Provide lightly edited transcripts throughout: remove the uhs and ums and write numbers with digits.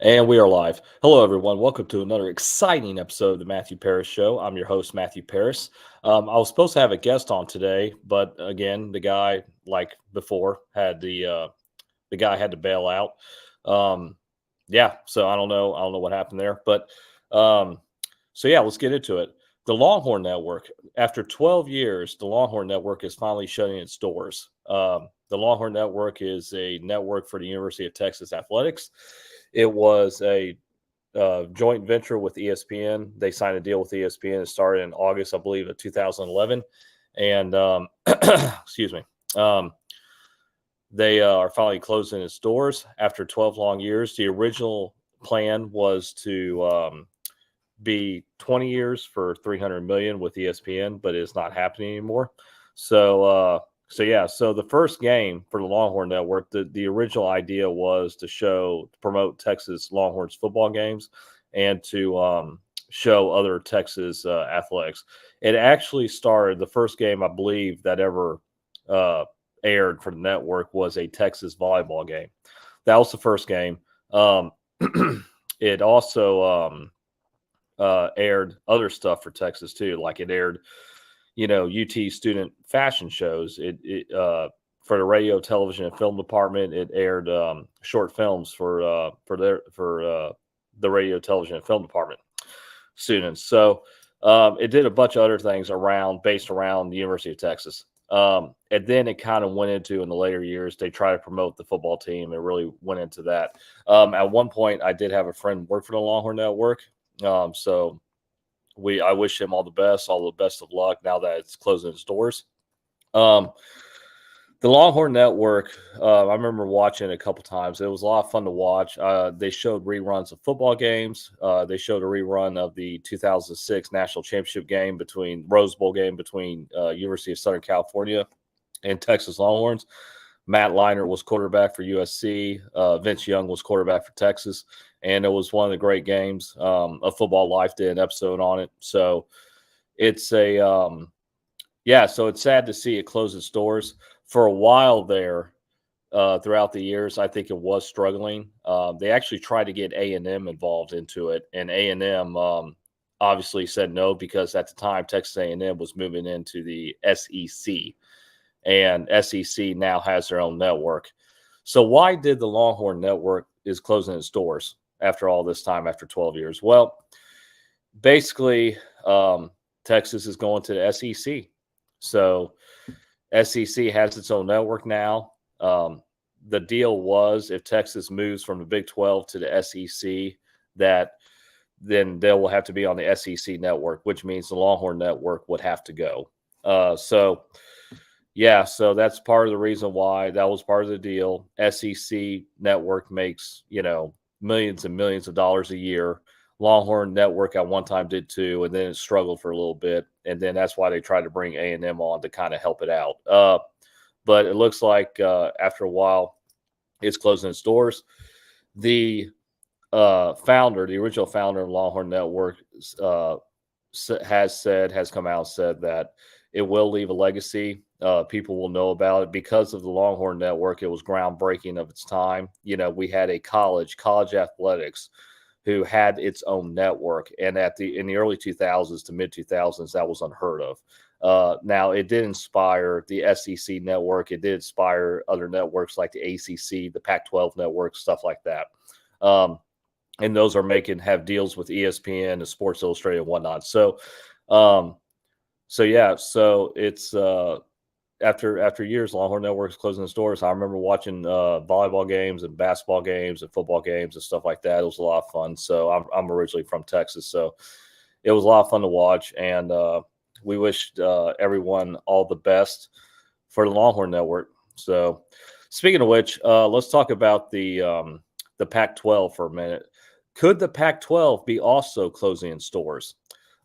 And we are live. Hello, everyone. Welcome to another exciting episode of the Matthew Paris Show. I'm your host, Matthew Paris. I was supposed to have a guest on today, but again, the guy, like before, had the guy had to bail out. Um, yeah, so I don't know. I don't know what happened there, but um, so yeah, let's get into it. The Longhorn Network. After 12 years, the Longhorn Network is finally shutting its doors. The Longhorn Network is a network for the University of Texas Athletics. It was a joint venture with ESPN. They signed a deal with ESPN. It started in August, I believe, of 2011. And excuse me, um, they are finally closing its doors after 12 long years. The original plan was to be 20 years for 300 million with ESPN, but it's not happening anymore. So the first game for the Longhorn Network, the original idea was to promote Texas Longhorns football games and to show other Texas athletics. It actually started the first game, I believe, that ever uh, aired for the network was a Texas volleyball game. That was the first game. Um, it also aired other stuff for Texas too. Like it aired, UT student fashion shows. It for the radio, television, and film department. It aired short films for the radio, television, and film department students. So it did a bunch of other things based around the University of Texas. And then it kind of went into in the later years, they try to promote the football team. It really went into that. At one point, I did have a friend work for the Longhorn Network. So I wish him all the best of luck now that it's closing its doors. Um, the Longhorn Network, I remember watching it a couple times. It was a lot of fun to watch. They showed reruns of football games. They showed a rerun of the 2006 national championship game Rose Bowl game between University of Southern California and Texas Longhorns. Matt Leinart was quarterback for USC. Vince Young was quarterback for Texas, and it was one of the great games. Of Football Life did an episode on it, so it's so it's sad to see it close its doors for a while there. Throughout the years, I think it was struggling. They actually tried to get A&M involved into it, and A&M obviously said no because at the time Texas A&M was moving into the SEC and SEC now has their own network. So why did the Longhorn Network is closing its doors after all this time, after 12 years? Well, basically, Texas is going to the SEC. So SEC has its own network now. The deal was if Texas moves from the Big 12 to the SEC, that then they will have to be on the SEC network, which means the Longhorn Network would have to go. So that's part of the reason why that was part of the deal. SEC network makes, millions and millions of dollars a year. Longhorn Network at one time did too, and then it struggled for a little bit, and then that's why they tried to bring A&M on to kind of help it out. But it looks like after a while, it's closing its doors. The the original founder of Longhorn Network, has come out and said that it will leave a legacy. People will know about it because of the Longhorn Network. It was groundbreaking of its time. We had a college athletics, who had its own network, and in the early 2000s to mid 2000s, that was unheard of. Now, it did inspire the SEC network. It did inspire other networks like the ACC, the Pac-12 network, stuff like that. And those have deals with ESPN and Sports Illustrated and whatnot. So it's after years, Longhorn Network's closing its doors. I remember watching volleyball games and basketball games and football games and stuff like that. It was a lot of fun. So I'm originally from Texas, so it was a lot of fun to watch. And we wished everyone all the best for the Longhorn Network. So speaking of which, let's talk about the Pac-12 for a minute. Could the Pac-12 be also closing its doors?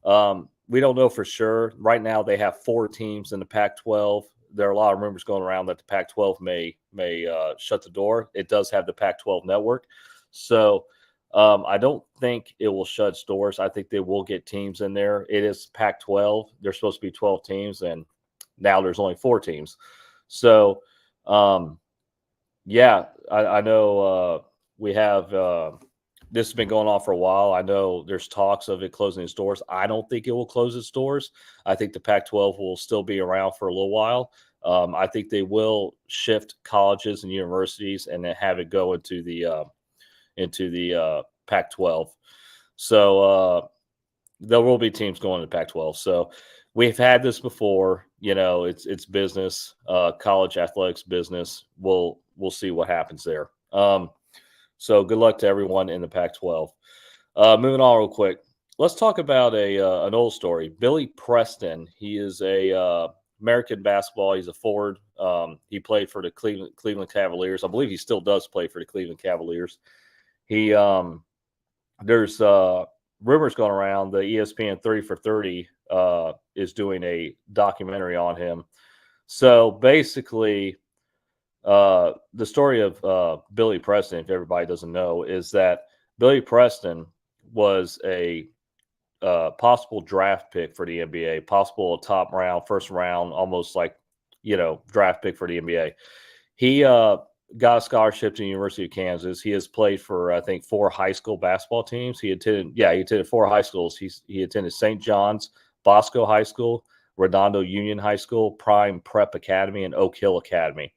We don't know for sure. Right now, they have 4 teams in the Pac-12. There are a lot of rumors going around that the Pac-12 may shut the door. It does have the Pac-12 network, so I don't think it will shut its doors. I think they will get teams in there. It is Pac-12. There's supposed to be 12 teams, and now there's only 4 teams. So, I know we have this has been going on for a while. I know there's talks of it closing its doors. I don't think it will close its doors. I think the Pac-12 will still be around for a little while. I think they will shift colleges and universities and then have it go into the Pac-12. So there will be teams going to Pac-12. So we've had this before. It's business, college athletics business. We'll see what happens there. So good luck to everyone in the Pac-12. Moving on real quick. Let's talk about an old story. Billy Preston. He is a American basketball. He's a forward. He played for the Cleveland Cavaliers. I believe he still does play for the Cleveland Cavaliers. There's rumors going around. The ESPN 30 for 30 is doing a documentary on him. So basically, the story of Billy Preston, if everybody doesn't know, is that Billy Preston was a possible draft pick for the NBA, possible top round, first round, almost like, draft pick for the NBA. He got a scholarship to the University of Kansas. He has played for, I think, 4 high school basketball teams. He attended 4 high schools. He attended St. John's, Bosco High School, Redondo Union High School, Prime Prep Academy, and Oak Hill Academy.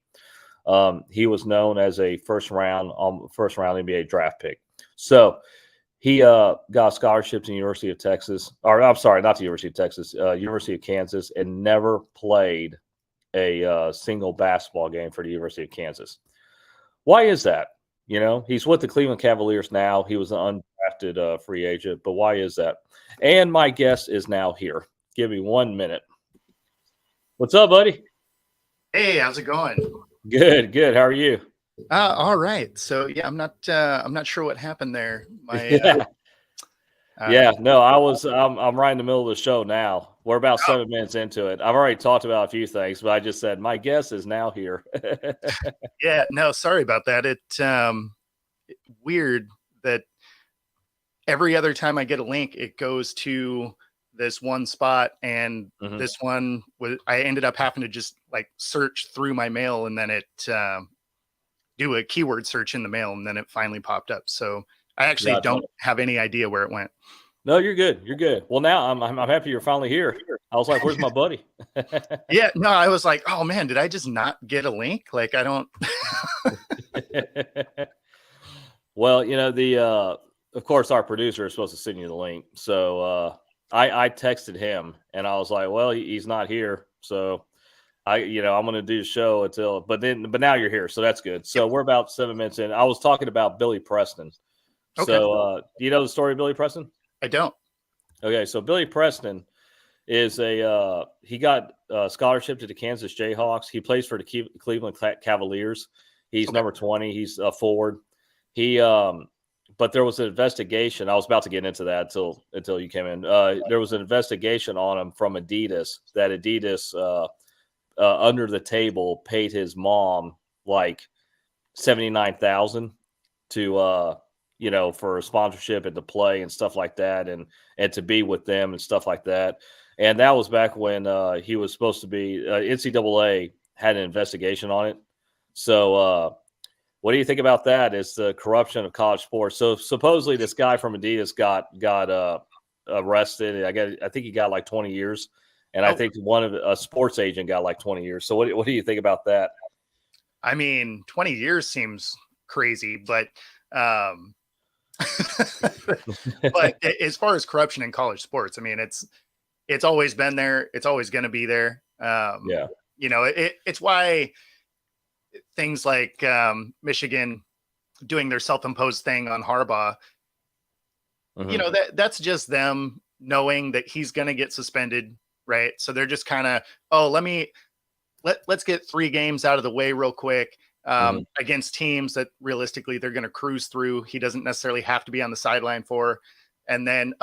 He was known as a first round NBA draft pick. So he got a scholarship to the University of Texas, or I'm sorry, not the University of Texas, University of Kansas, and never played a single basketball game for the University of Kansas. Why is that? He's with the Cleveland Cavaliers now. He was an undrafted free agent, but why is that? And my guest is now here. Give me 1 minute. What's up, buddy? Hey, how's it going? Good. How are you? All right. So yeah, I'm not sure what happened there. I'm right in the middle of the show now. We're about 7 minutes into it. I've already talked about a few things, but I just said my guest is now here. Yeah, no, sorry about that. It's weird that every other time I get a link, it goes to this one spot, and this one I ended up having to just like search through my mail, and then it do a keyword search in the mail, and then it finally popped up. So I actually don't have any idea where it went. No, you're good. You're good. Well, now I'm happy you're finally here. I was like, where's my buddy? Yeah, no, I was like, oh man, did I just not get a link? Like, I don't. Well, of course, our producer is supposed to send you the link. So I texted him, and I was like, well, he's not here. So I'm going to do the show but now you're here. So that's good. So we're about 7 minutes in. I was talking about Billy Preston. Okay. So do you know the story of Billy Preston? I don't. Okay. So Billy Preston is he got a scholarship to the Kansas Jayhawks. He plays for the Cleveland Cavaliers. He's number 20. He's a forward. But there was an investigation. I was about to get into that until you came in. There was an investigation on him from Adidas that Adidas under the table paid his mom like $79,000 to for a sponsorship and to play and stuff like that, and to be with them and stuff like that. And that was back when he was supposed to be NCAA had an investigation on it. So what do you think about that? It's the corruption of college sports. So supposedly this guy from Adidas got arrested. I think he got like 20 years. And I think a sports agent got like 20 years. So what do you think about that? I mean, 20 years seems crazy, but but as far as corruption in college sports, I mean, it's always been there. It's always going to be there. Yeah. It's why things like Michigan doing their self-imposed thing on Harbaugh, that's just them knowing that he's going to get suspended. Right. So they're just kind of, let's get 3 games out of the way real quick against teams that realistically they're going to cruise through. He doesn't necessarily have to be on the sideline for. And then,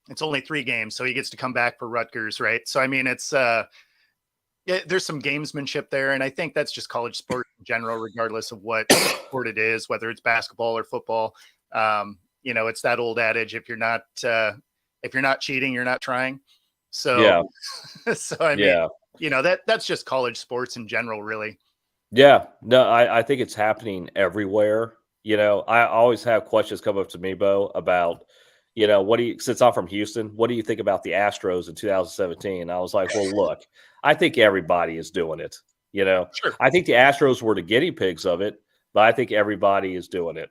it's only 3 games. So he gets to come back for Rutgers. Right. So, I mean, it's there's some gamesmanship there. And I think that's just college sport in general, regardless of what sport it is, whether it's basketball or football. It's that old adage, if you're not cheating, you're not trying. So, yeah. So I mean, that's just college sports in general, really. Yeah, no, I think it's happening everywhere. You know, I always have questions come up to me, Bo, about, you know, since I'm from Houston, what do you think about the Astros in 2017? I was like, well, look, I think everybody is doing it. You know, Sure. I think the Astros were the guinea pigs of it, but I think everybody is doing it.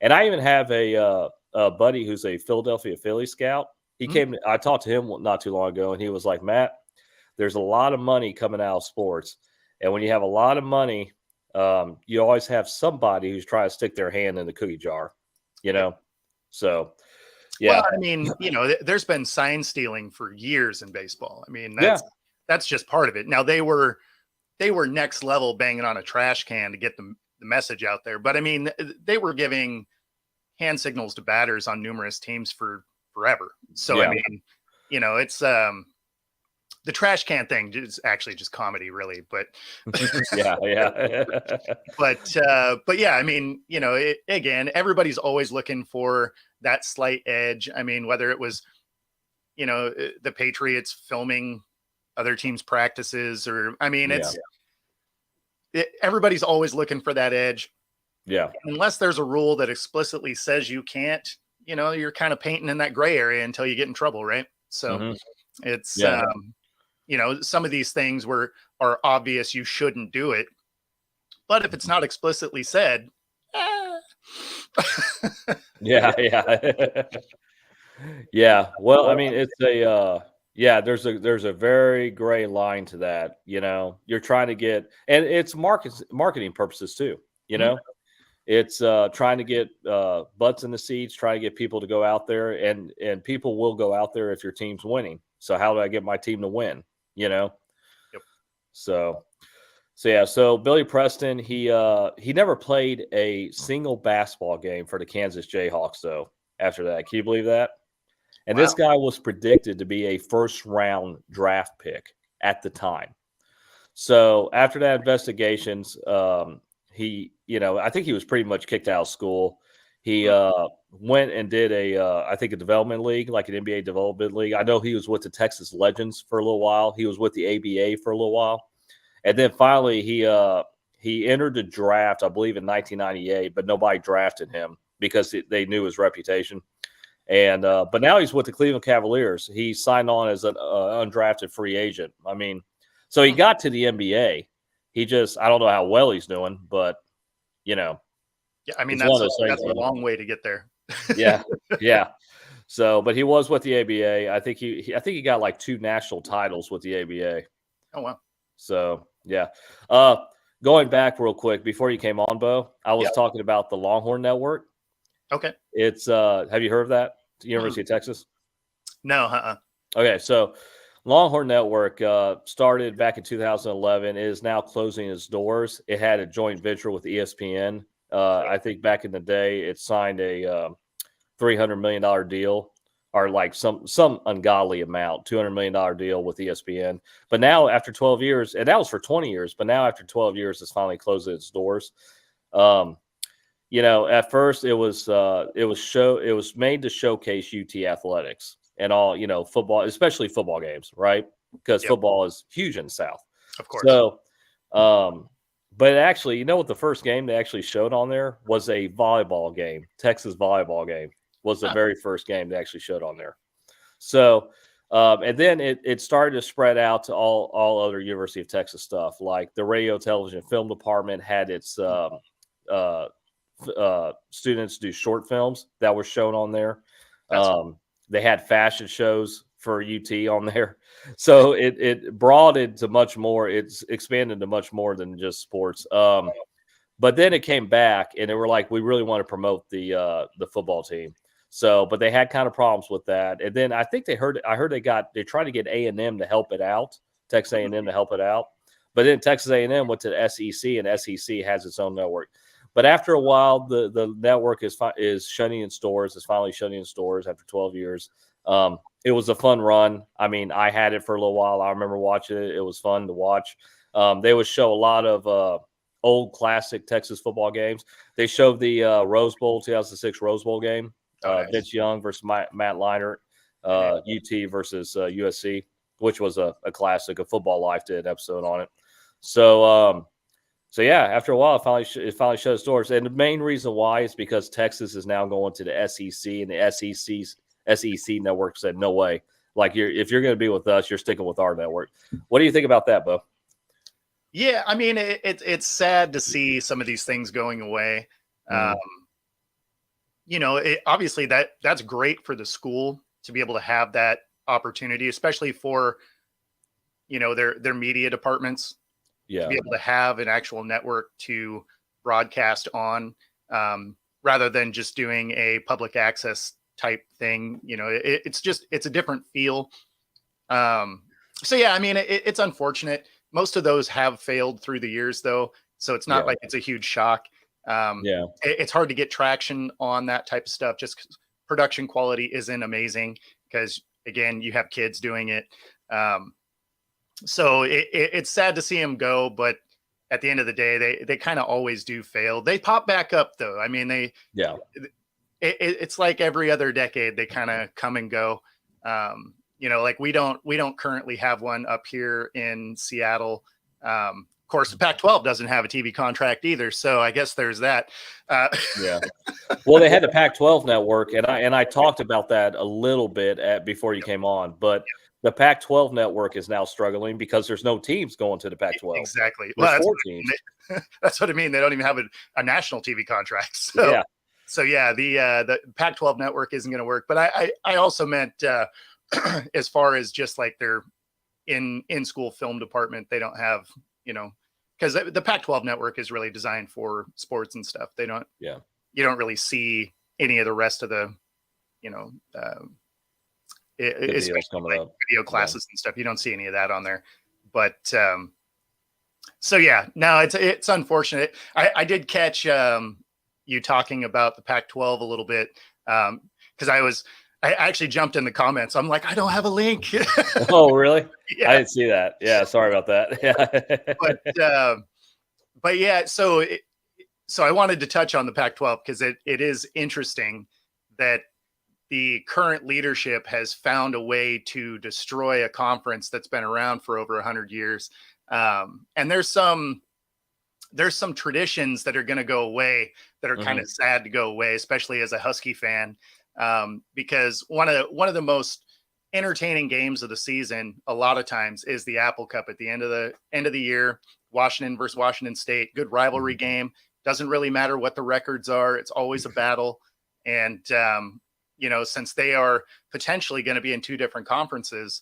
And I even have a buddy who's a Philadelphia Philly scout. He came. I talked to him not too long ago, and he was like, "Matt, there's a lot of money coming out of sports, and when you have a lot of money, you always have somebody who's trying to stick their hand in the cookie jar, you know." So, yeah. Well, I mean, you know, there's been sign stealing for years in baseball. I mean, that's just part of it. Now they were next level banging on a trash can to get the message out there. But I mean, they were giving hand signals to batters on numerous teams for forever. So, I mean, you know, it's the trash can thing is actually just comedy, really. But yeah. but yeah, I mean, you know, again, everybody's always looking for that slight edge. I mean, whether it was, you know, the Patriots filming other teams' practices, or I mean, everybody's always looking for that edge. Yeah. Unless there's a rule that explicitly says you can't, you know, you're kind of painting in that gray area until you get in trouble, right? So it's you know, some of these things are obvious you shouldn't do it, but if it's not explicitly said, yeah. Well, I mean, it's there's a very gray line to that. You know, you're trying to get, and it's marketing purposes too. You know, it's trying to get butts in the seats, trying to get people to go out there, and people will go out there if your team's winning. So how do I get my team to win? You know. Yep. So Billy Preston, he never played a single basketball game for the Kansas Jayhawks though. After that, can you believe that? And this guy was predicted to be a first-round draft pick at the time. So after that investigations, he, you know, I think he was pretty much kicked out of school. He went and did I think a development league, like an NBA development league. I know he was with the Texas Legends for a little while. He was with the ABA for a little while. And then finally he entered the draft, I believe, in 1998, but nobody drafted him because they knew his reputation. And but now he's with the Cleveland Cavaliers. He signed on as an undrafted free agent. I mean, so he got to the NBA. He just, I don't know how well he's doing, but you know. Yeah, I mean, that's a long way to get there. Yeah. So, but he was with the ABA. I think he got like 2 national titles with the ABA. Oh wow. So yeah. Going back real quick before you came on, Bo, I was talking about the Longhorn Network. Okay. It's have you heard of that? University of Texas? No, Okay, so Longhorn Network started back in 2011. It is now closing its doors. It had a joint venture with ESPN. I think back in the day, it signed a $300 million deal, or like some ungodly amount, $200 million deal with ESPN. But now after 12 years, and that was for 20 years, but now after 12 years, it's finally closing its doors. You know, at first it was made to showcase UT athletics and all, you know, football, especially football games, right? Because football is huge in the South. Of course. So, but actually, you know what the first game they actually showed on there was a volleyball game. Texas volleyball game was the very first game they actually showed on there. So, and then it started to spread out to all other University of Texas stuff, like the radio, television, film department had its students do short films that were shown on there. They had fashion shows for UT on there. So it broadened to much more. It's expanded to much more than just sports. But then it came back and they were like, we really want to promote the football team. So, but they had kind of problems with that. And then I think I heard they tried to get A&M to help it out, Texas A&M to help it out. But then Texas A&M went to the SEC, and SEC has its own network. But after a while, the network is shutting in stores. It's finally shutting in stores after 12 years. It was a fun run. I mean, I had it for a little while. I remember watching it. It was fun to watch. They would show a lot of old classic Texas football games. They showed the Rose Bowl, 2006 Rose Bowl game. Nice. Vince Young versus Matt Leinart, UT versus USC, which was a classic. A Football Life did an episode on it. So, So yeah, after a while, it finally shut its doors, and the main reason why is because Texas is now going to the SEC, and the SEC network said no way. Like if you're going to be with us, you're sticking with our network. What do you think about that, Bo? Yeah, I mean, it's sad to see some of these things going away. You know, obviously that's great for the school to be able to have that opportunity, especially for, you know, their media departments, to be able to have an actual network to broadcast on, rather than just doing a public access type thing. You know, it's a different feel. So yeah, I mean, it's unfortunate. Most of those have failed through the years, though, so it's not like it's a huge shock. It's hard to get traction on that type of stuff just 'cause production quality isn't amazing because, again, you have kids doing it. So it's sad to see them go, but at the end of the day, they kind of always do fail. They pop back up, though. I mean, it's like every other decade, they kind of come and go. You know, like we don't currently have one up here in Seattle. Of course, the Pac-12 doesn't have a TV contract either, so I guess there's that. Well, they had the Pac-12 network, and I talked about that a little bit before you came on, but the Pac-12 network is now struggling because there's no teams going to the Pac-12. Exactly. There's well, 4 teams. That's what I mean. They don't even have a national TV contract. So yeah, the Pac-12 network isn't going to work. But I also meant as far as just like their in-school film department, they don't have, you know, because the Pac-12 network is really designed for sports and stuff. They don't. Yeah. You don't really see any of the rest of the, you know, especially like video classes and stuff. You don't see any of that on there. But so yeah, no, it's unfortunate. I did catch you talking about the Pac-12 a little bit because I actually jumped in the comments. I'm like, I don't have a link. Oh, really? Yeah. I didn't see that. Yeah, sorry about that. Yeah. But yeah, so I wanted to touch on the Pac-12 because it is interesting that the current leadership has found a way to destroy a conference that's been around for over 100 years. And there's some traditions that are going to go away that are kind of sad to go away, especially as a Husky fan. Because one of the most entertaining games of the season, a lot of times, is the Apple Cup at the end of the year. Washington versus Washington State, good rivalry game. Doesn't really matter what the records are; it's always a battle. And you know, since they are potentially going to be in 2 different conferences,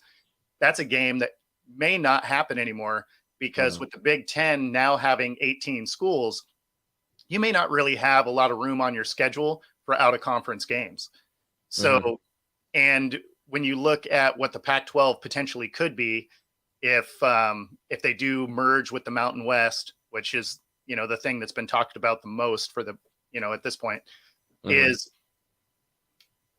that's a game that may not happen anymore because with the Big Ten now having 18 schools, you may not really have a lot of room on your schedule for out of conference games. So, and when you look at what the Pac-12 potentially could be, if they do merge with the Mountain West, which is, you know, the thing that's been talked about the most for the, you know, at this point, is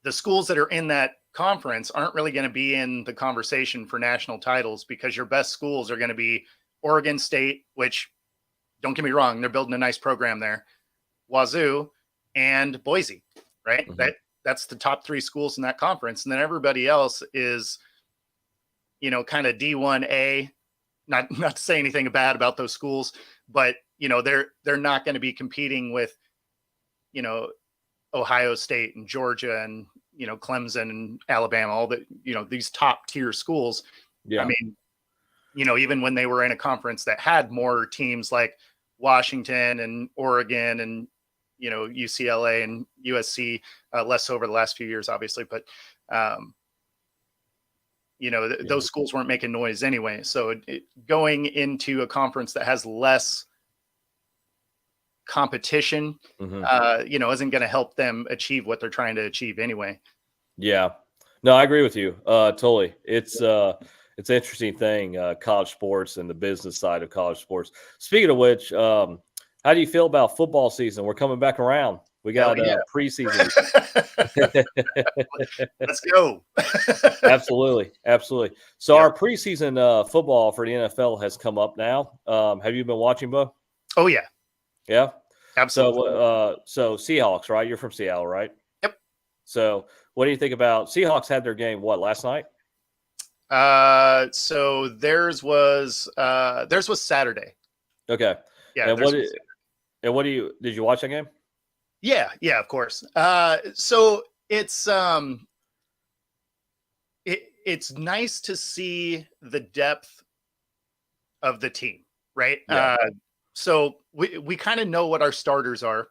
the schools that are in that conference aren't really going to be in the conversation for national titles because your best schools are going to be Oregon State, which, don't get me wrong, they're building a nice program there, Wazoo, and Boise, right? That's the top 3 schools in that conference. And then everybody else is, you know, kind of D1A, not to say anything bad about those schools, but, you know, they're not going to be competing with, you know, Ohio State and Georgia and, you know, Clemson and Alabama, all the, you know, these top tier schools. Yeah. I mean, you know, even when they were in a conference that had more teams like Washington and Oregon and, you know, UCLA and USC, less over the last few years, obviously, but, you know, those schools weren't making noise anyway. So going into a conference that has less competition, you know, isn't going to help them achieve what they're trying to achieve anyway. Yeah, no, I agree with you. Totally. It's an interesting thing, college sports and the business side of college sports. Speaking of which, how do you feel about football season? We're coming back around. We got preseason. Let's go. Absolutely. So our preseason football for the NFL has come up now. Have you been watching, Bo? Oh, yeah. Yeah? Absolutely. So Seahawks, right? You're from Seattle, right? Yep. So what do you think about Seahawks had their game, last night? So theirs was Saturday. Okay. Yeah. And what did you watch that game? Yeah, of course. So it's it's nice to see the depth of the team, right? Yeah. So we kind of know what our starters are,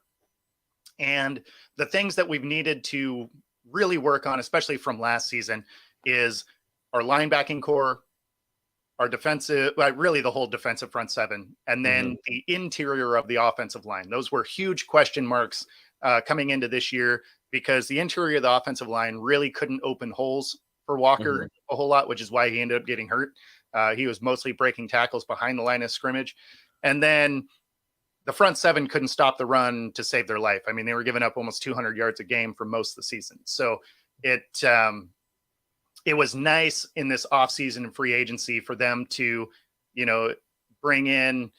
and the things that we've needed to really work on, especially from last season, is our linebacking core, our defensive, really the whole defensive front seven, and then the interior of the offensive line. Those were huge question marks coming into this year because the interior of the offensive line really couldn't open holes for Walker a whole lot, which is why he ended up getting hurt. He was mostly breaking tackles behind the line of scrimmage. And then the front seven couldn't stop the run to save their life. I mean, they were giving up almost 200 yards a game for most of the season. So it was nice in this offseason and free agency for them to, bring in,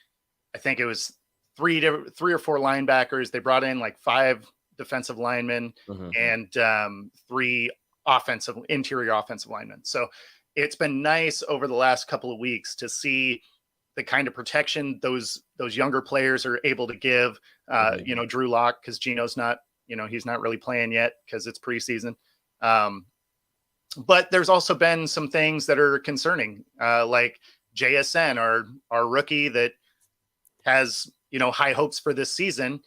I think it was three or four linebackers. They brought in like 5 defensive linemen and 3 interior offensive linemen. So it's been nice over the last couple of weeks to see the kind of protection those younger players are able to give, Drew Lock, because Gino's not, he's not really playing yet because it's preseason. But there's also been some things that are concerning, like JSN, our rookie that has, high hopes for this season.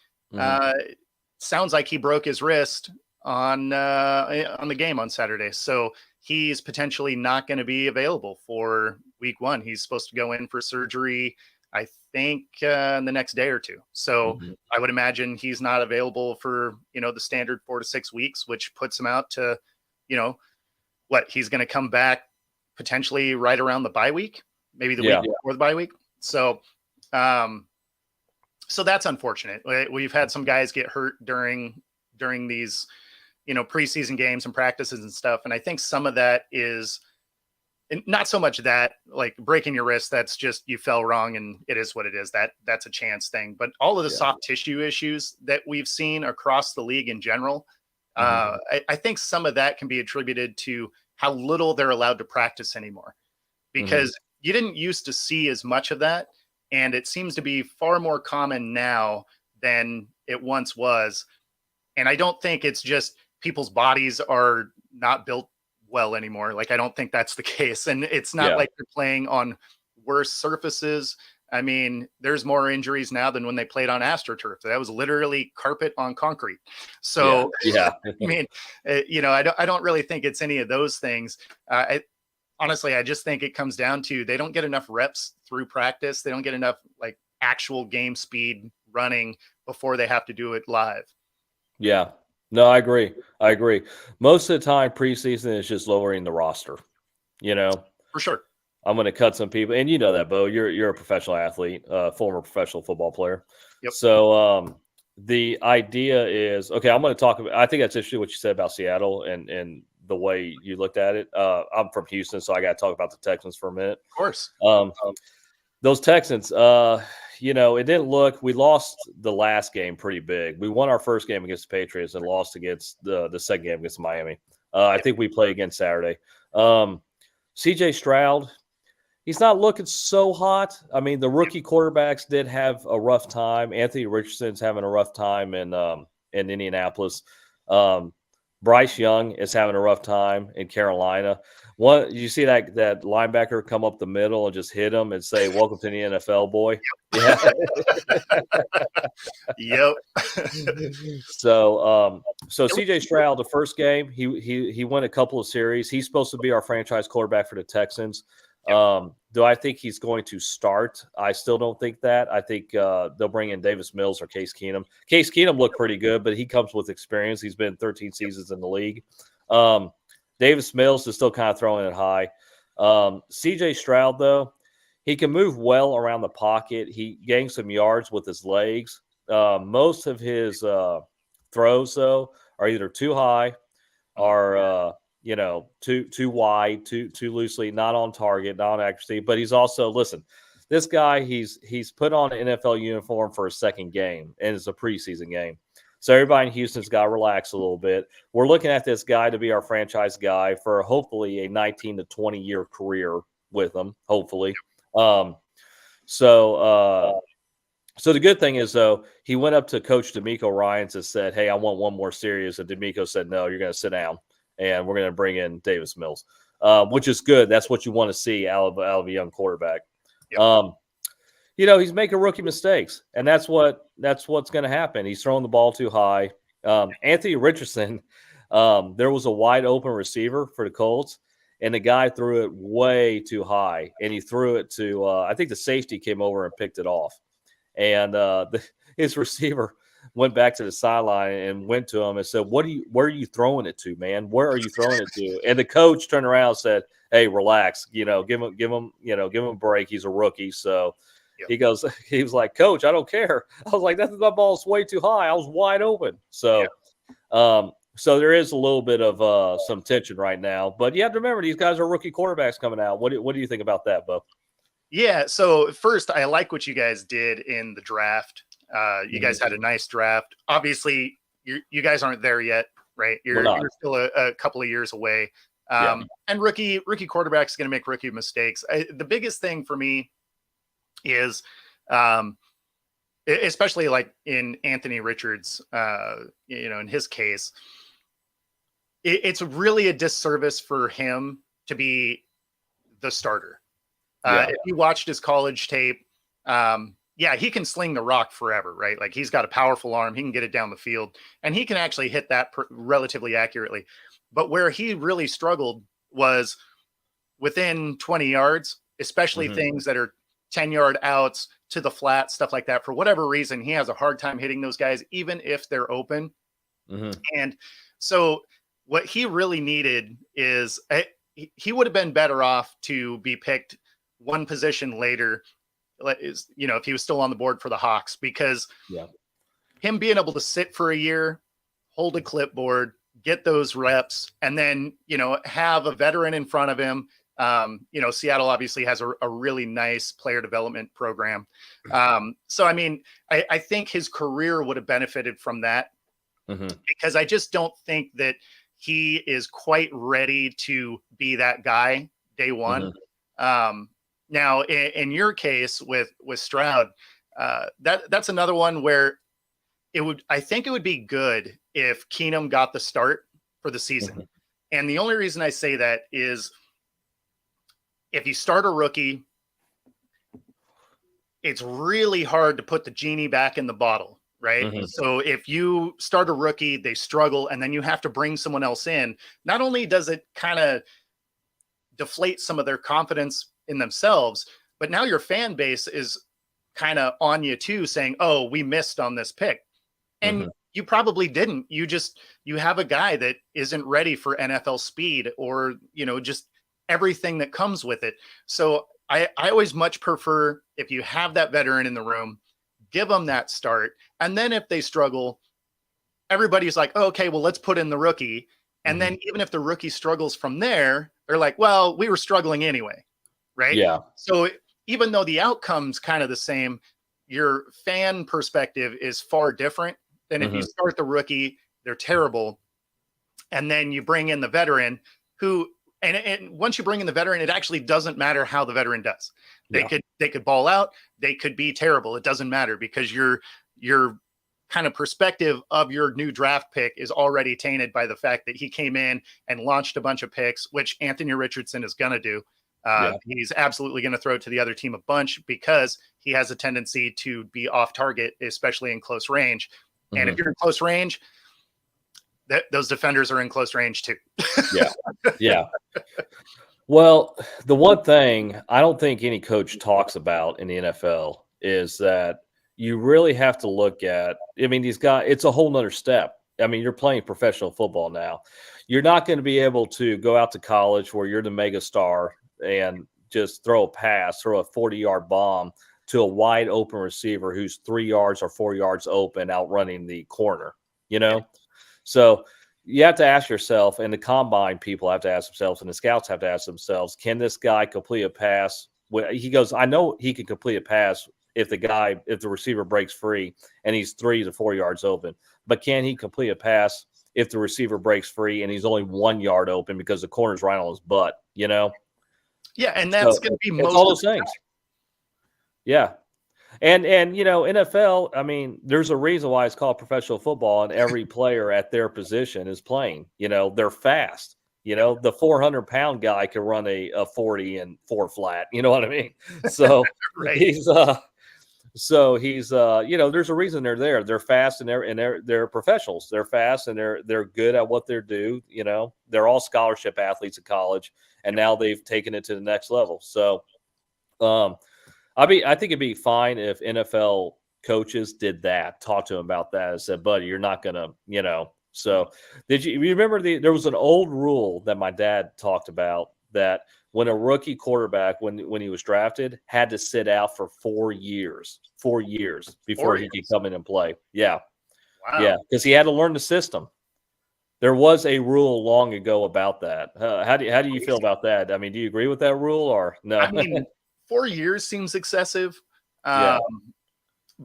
Sounds like he broke his wrist on the game on Saturday. So he's potentially not going to be available for week 1. He's supposed to go in for surgery, I think, in the next day or 2. So I would imagine he's not available for, the standard 4 to 6 weeks, which puts him out to, he's going to come back potentially right around the bye week, maybe the week before the bye week. So, so that's unfortunate. We've had some guys get hurt during these, preseason games and practices and stuff. And I think some of that is not so much that, like, breaking your wrist, that's just you fell wrong and it is what it is. That's a chance thing. But all of the soft tissue issues that we've seen across the league in general, I think some of that can be attributed to how little they're allowed to practice anymore, because you didn't used to see as much of that. And it seems to be far more common now than it once was. And I don't think it's just people's bodies are not built well anymore. Like, I don't think that's the case. And it's not like they're playing on worse surfaces. I mean, there's more injuries now than when they played on AstroTurf. That was literally carpet on concrete. So, I mean, I don't really think it's any of those things. Honestly, I just think it comes down to they don't get enough reps through practice. They don't get enough like actual game speed running before they have to do it live. Yeah. No, I agree. Most of the time, preseason is just lowering the roster, For sure. I'm going to cut some people. And you know that, Bo. You're a professional athlete, former professional football player. Yep. So the idea is, okay, I'm going to talk about, I think that's interesting what you said about Seattle and the way you looked at it. I'm from Houston, so I got to talk about the Texans for a minute. Of course. Those Texans, it didn't look – we lost the last game pretty big. We won our first game against the Patriots and lost against the second game against Miami. I think we play again Saturday. C.J. Stroud, he's not looking so hot. I mean, the rookie quarterbacks did have a rough time. Anthony Richardson's having a rough time in Indianapolis. Bryce Young is having a rough time in Carolina. You see that linebacker come up the middle and just hit him and say, "Welcome to the NFL, boy." Yeah. Yep. So C.J. Stroud, the first game, he won a couple of series. He's supposed to be our franchise quarterback for the Texans. Do I think he's going to start? I still don't think that. I think they'll bring in Davis Mills or Case Keenum. Case Keenum looked pretty good, but he comes with experience. He's been 13 seasons in the league. Davis Mills is still kind of throwing it high. C.J. Stroud, though, he can move well around the pocket. He gains some yards with his legs. Most of his throws, though, are either too high or too wide, too loosely, not on target, not on accuracy. But he's also, listen, this guy, he's put on an NFL uniform for a second game, and it's a preseason game. So everybody in Houston's got to relax a little bit. We're looking at this guy to be our franchise guy for hopefully a 19 to 20-year career with him, hopefully. So the good thing is, though, he went up to Coach D'Amico Ryans and said, "Hey, I want one more series." And D'Amico said, "No, you're going to sit down, and we're going to bring in Davis Mills," which is good. That's what you want to see out of a young quarterback. Yep. He's making rookie mistakes, and that's what's going to happen. He's throwing the ball too high. Anthony Richardson, there was a wide open receiver for the Colts, and the guy threw it way too high, and he threw it to I think the safety came over and picked it off. And his receiver went back to the sideline and went to him and said, where are you throwing it to, man? Where are you throwing it to? And the coach turned around and said, "Hey, relax. Give him a break. He's a rookie." So he was like, "Coach, I don't care." I was like, "That ball's way too high. I was wide open." So, so there is a little bit of some tension right now, but you have to remember these guys are rookie quarterbacks coming out. What do you think about that, Bo? Yeah. So first, I like what you guys did in the draft. You guys had a nice draft. Obviously, you guys aren't there yet, right? You're still a couple of years away. And rookie quarterback is going to make rookie mistakes. The biggest thing for me is, especially like in Anthony Richards, in his case, it's really a disservice for him to be the starter. If you watched his college tape, he can sling the rock forever, right? Like he's got a powerful arm. He can get it down the field and he can actually hit that relatively accurately. But where he really struggled was within 20 yards, especially things that are 10-yard outs to the flat, stuff like that. For whatever reason, he has a hard time hitting those guys, even if they're open. And so what he really needed is he would have been better off to be picked one position later, if he was still on the board for the Hawks, because him being able to sit for a year, hold a clipboard, get those reps, and then, have a veteran in front of him. Seattle obviously has a really nice player development program. So, I mean, I think his career would have benefited from that because I just don't think that he is quite ready to be that guy day one. Now, in your case with Stroud, that's another one where I think it would be good if Keenum got the start for the season. And the only reason I say that is if you start a rookie, it's really hard to put the genie back in the bottle, right? So if you start a rookie, they struggle, and then you have to bring someone else in. Not only does it kind of deflate some of their confidence in themselves, but now your fan base is kind of on you too, saying, "Oh, we missed on this pick." And you probably didn't. You have a guy that isn't ready for NFL speed or, just everything that comes with it. So I always much prefer if you have that veteran in the room, give them that start. And then if they struggle, everybody's like, oh, okay, well, let's put in the rookie. And then even if the rookie struggles from there, they're like, well, we were struggling anyway. Right. Yeah. So even though the outcome's kind of the same, your fan perspective is far different than if you start the rookie, they're terrible. And then you bring in the veteran who, and once you bring in the veteran, it actually doesn't matter how the veteran does. They could ball out. They could be terrible. It doesn't matter because your kind of perspective of your new draft pick is already tainted by the fact that he came in and launched a bunch of picks, which Anthony Richardson is going to do. He's absolutely going to throw it to the other team a bunch because he has a tendency to be off target, especially in close range. And if you're in close range, those defenders are in close range too. Yeah. Well, the one thing I don't think any coach talks about in the NFL is that you really have to look at, I mean, these guys, it's a whole nother step. I mean, you're playing professional football now. You're not going to be able to go out to college where you're the mega star and just throw a 40-yard bomb to a wide open receiver who's 3 yards or 4 yards open outrunning the corner, So you have to ask yourself, and the combine people have to ask themselves, and the scouts have to ask themselves, can this guy complete a pass? He goes, I know he can complete a pass if the receiver breaks free and he's 3 to 4 yards open, but can he complete a pass if the receiver breaks free and he's only 1 yard open because the corner's right on his butt, Yeah, and that's going to be most all those things. Yeah. And NFL, I mean, there's a reason why it's called professional football, and every player at their position is playing. They're fast. The 400-pound guy can run a 40 and 4 flat. You know what I mean? So Right. he's there's a reason they're there. They're fast and they're professionals. They're fast and they're good at what they do. They're all scholarship athletes at college, and now they've taken it to the next level. So, I think it'd be fine if NFL coaches did that, talk to him about that, and said, "Buddy, you're not gonna, So, you remember there was an old rule that my dad talked about that when a rookie quarterback, when he was drafted, had to sit out for 4 years before he could come in and play. Yeah, Wow. yeah, because he had to learn the system. There was a rule long ago about that. How do you feel about that? I mean, do you agree with that rule or no? I mean, 4 years seems excessive. Yeah.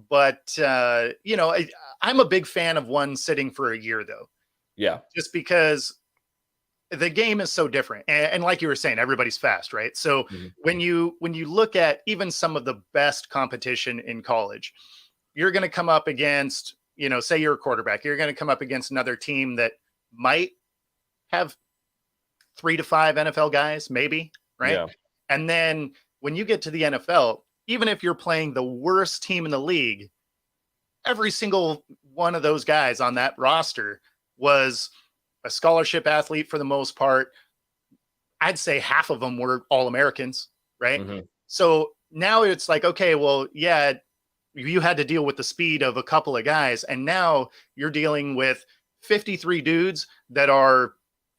But I'm a big fan of one sitting for a year, though. Yeah. Just because the game is so different, and like you were saying, everybody's fast, right? So when you look at even some of the best competition in college, you're going to come up against, say you're a quarterback, you're going to come up against another team that might have 3 to 5 NFL guys, maybe, right? Yeah. And then when you get to the NFL, even if you're playing the worst team in the league, every single one of those guys on that roster was a scholarship athlete for the most part. I'd say half of them were All-Americans, right? So now it's like, okay, well, yeah, you had to deal with the speed of a couple of guys, and now you're dealing with 53 dudes that are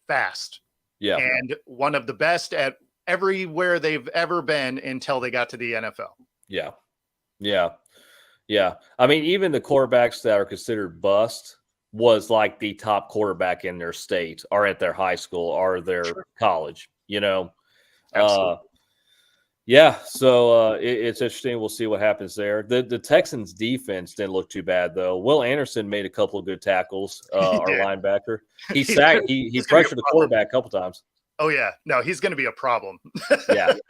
fast. Yeah. And one of the best at everywhere they've ever been until they got to the NFL. Yeah. Yeah. Yeah. I mean, even the quarterbacks that are considered bust was like the top quarterback in their state or at their high school or their college, Absolutely. Yeah. So it's interesting. We'll see what happens there. The Texans defense didn't look too bad though. Will Anderson made a couple of good tackles, our linebacker. He sacked, he pressured the quarterback a couple times. Oh yeah, no, he's going to be a problem.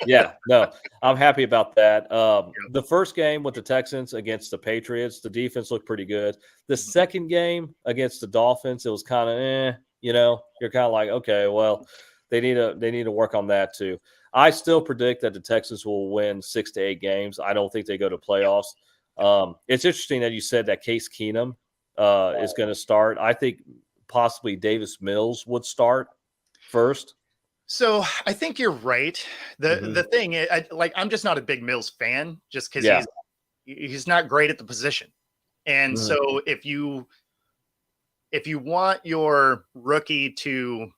Yeah, no, I'm happy about that. The first game with the Texans against the Patriots, the defense looked pretty good. The second game against the Dolphins, it was kind of, you're kind of like, okay, well, they need to work on that too. I still predict that the Texans will win 6 to 8 games. I don't think they go to playoffs. It's interesting that you said that Case Keenum is going to start. I think possibly Davis Mills would start first. So I think you're right. The thing is, I'm just not a big Mills fan, just because he's not great at the position. And so if you want your rookie to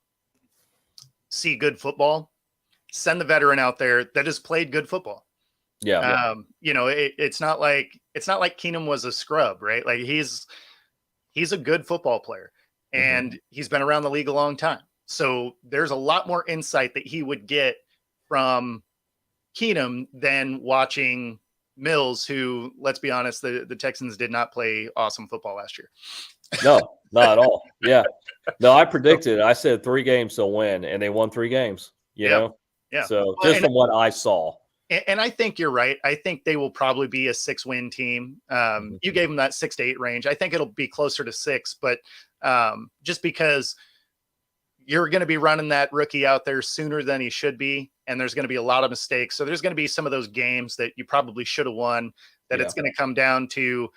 see good football, send the veteran out there that has played good football. Yeah. It's not like Keenum was a scrub, right? Like he's a good football player, and he's been around the league a long time. So there's a lot more insight that he would get from Keenum than watching Mills, who, let's be honest, the Texans did not play awesome football last year. No, not at all. Yeah. No, I predicted. I said 3 games they'll win, and they won 3 games, you know? Yeah. So just from what I saw. And I think you're right. I think they will probably be a 6-win team. You gave them that 6 to 8 range. I think it'll be closer to 6, but just because you're going to be running that rookie out there sooner than he should be, and there's going to be a lot of mistakes. So there's going to be some of those games that you probably should have won that it's going to come down to,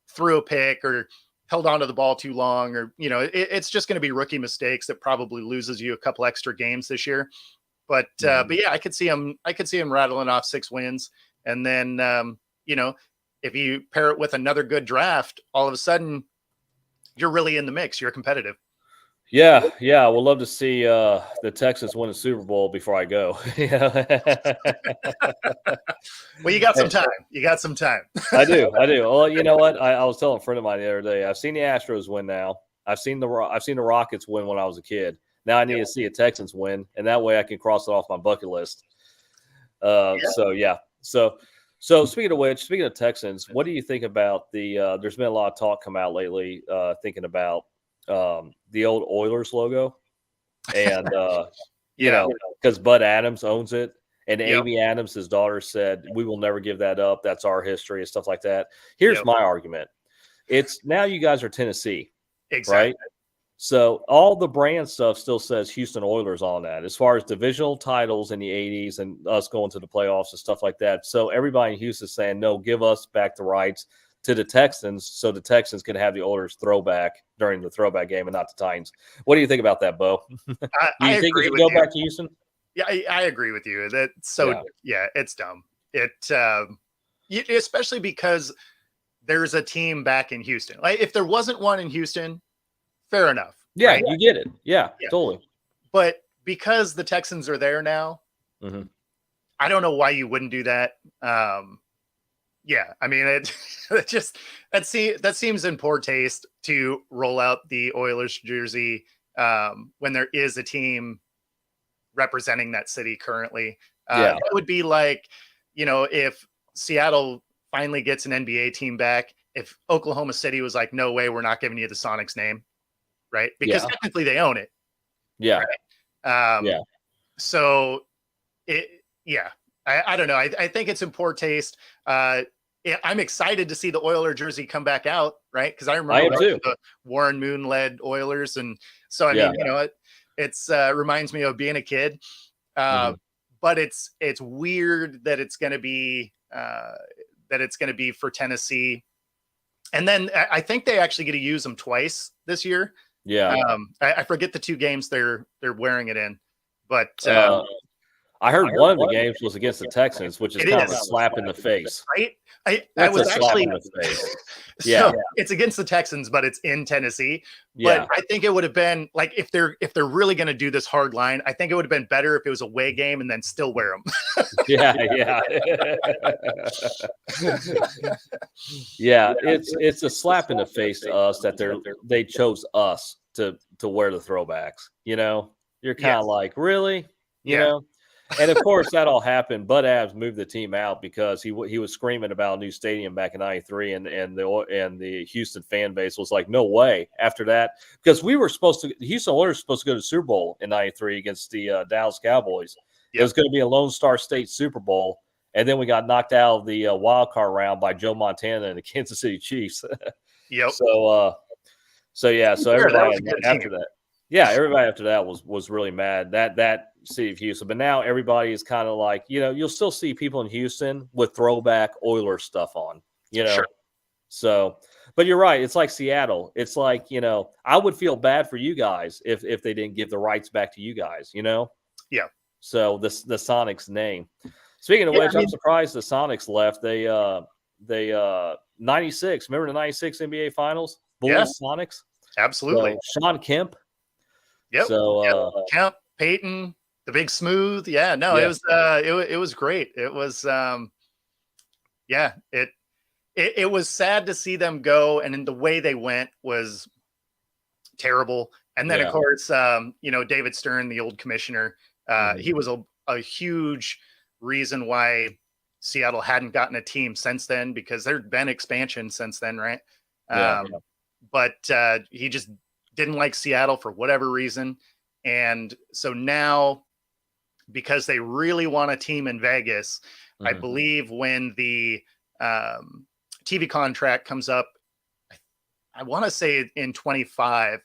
threw a pick or held onto the ball too long, or, it's just going to be rookie mistakes that probably loses you a couple extra games this year. But yeah, I could see him rattling off 6 wins. And then, if you pair it with another good draft, all of a sudden you're really in the mix. You're competitive. Yeah. We'll love to see the Texans win a Super Bowl before I go. Well, you got some time. I do. Well, you know what? I was telling a friend of mine the other day, I've seen the Astros win now. I've seen the Rockets win when I was a kid. Now I need to see a Texans win, and that way I can cross it off my bucket list. So yeah. So speaking of Texans, what do you think about the? There's been a lot of talk come out lately, thinking about the old Oilers logo, and because Bud Adams owns it, And Yep. Amy Adams, his daughter, said, "We will never give that up. That's our history," and stuff like that. Here's Yep. my argument. It's now you guys are Tennessee, Exactly. right? So all the brand stuff still says Houston Oilers on that, as far as divisional titles in the 80s and us going to the playoffs and stuff like that. So everybody in Houston is saying, no, give us back the rights to the Texans so the Texans can have the Oilers throwback during the throwback game and not the Titans. What do you think about that, Bo? Do I you think agree it should with go you. back to Houston? Yeah, I agree with you. It's dumb. Especially because there's a team back in Houston. Like if there wasn't one in Houston, fair enough. Yeah, right? you get it. Yeah, Yeah. totally. But because the Texans are there now, Mhm. I don't know why you wouldn't do that. Yeah, I mean, that seems in poor taste to roll out the Oilers jersey when there is a team representing that city currently. Yeah. It would be like, if Seattle finally gets an NBA team back, if Oklahoma City was like, no way, we're not giving you the Sonics name, right? Because Yeah. technically they own it. Yeah. Yeah. So I don't know. I think it's in poor taste. I'm excited to see the Oiler jersey come back out, right? Because I remember the Warren Moon led Oilers, and so I mean, it's reminds me of being a kid. But it's weird that it's going to be for Tennessee, and then I think they actually get to use them twice this year. Yeah. I forget the 2 games they're wearing it in, but I heard one of the games was against the Texans, which is kind of a slap in the face. Right? I was actually yeah. So it's against the Texans, but it's in Tennessee. Yeah. But I think it would have been like if they're really going to do this hard line, I think it would have been better if it was a away game and then still wear them. Yeah. Yeah, it's a slap in the face to us that they chose us to wear the throwbacks. You're kind of like, really, you know. And of course, that all happened. Bud Abs moved the team out because he was screaming about a new stadium back in '93, and the Houston fan base was like, no way. After that, because the Houston Oilers were supposed to go to the Super Bowl in '93 against the Dallas Cowboys. Yep. It was going to be a Lone Star State Super Bowl, and then we got knocked out of the wild card round by Joe Montana and the Kansas City Chiefs. Yep. So everybody after that. Yeah, everybody after that was really mad that city of Houston. But now everybody is kind of like, you'll still see people in Houston with throwback Oilers stuff on, Sure. So, but you're right. It's like Seattle. It's like, I would feel bad for you guys if they didn't give the rights back to you guys, Yeah. So the Sonics name. Speaking of which, I'm surprised the Sonics left. They 96. Remember the 96 NBA Finals? Bulls, Sonics. Absolutely. So, Sean Kemp. Yep. So Kemp, Peyton, the Big Smooth. Yeah, no, it was great. It was it was sad to see them go, and in the way they went was terrible. And then of course, David Stern, the old commissioner, he was a huge reason why Seattle hadn't gotten a team since then, because there'd been expansion since then, right? But he just didn't like Seattle for whatever reason. And so now, because they really want a team in Vegas, I believe when the TV contract comes up, I want to say in 25,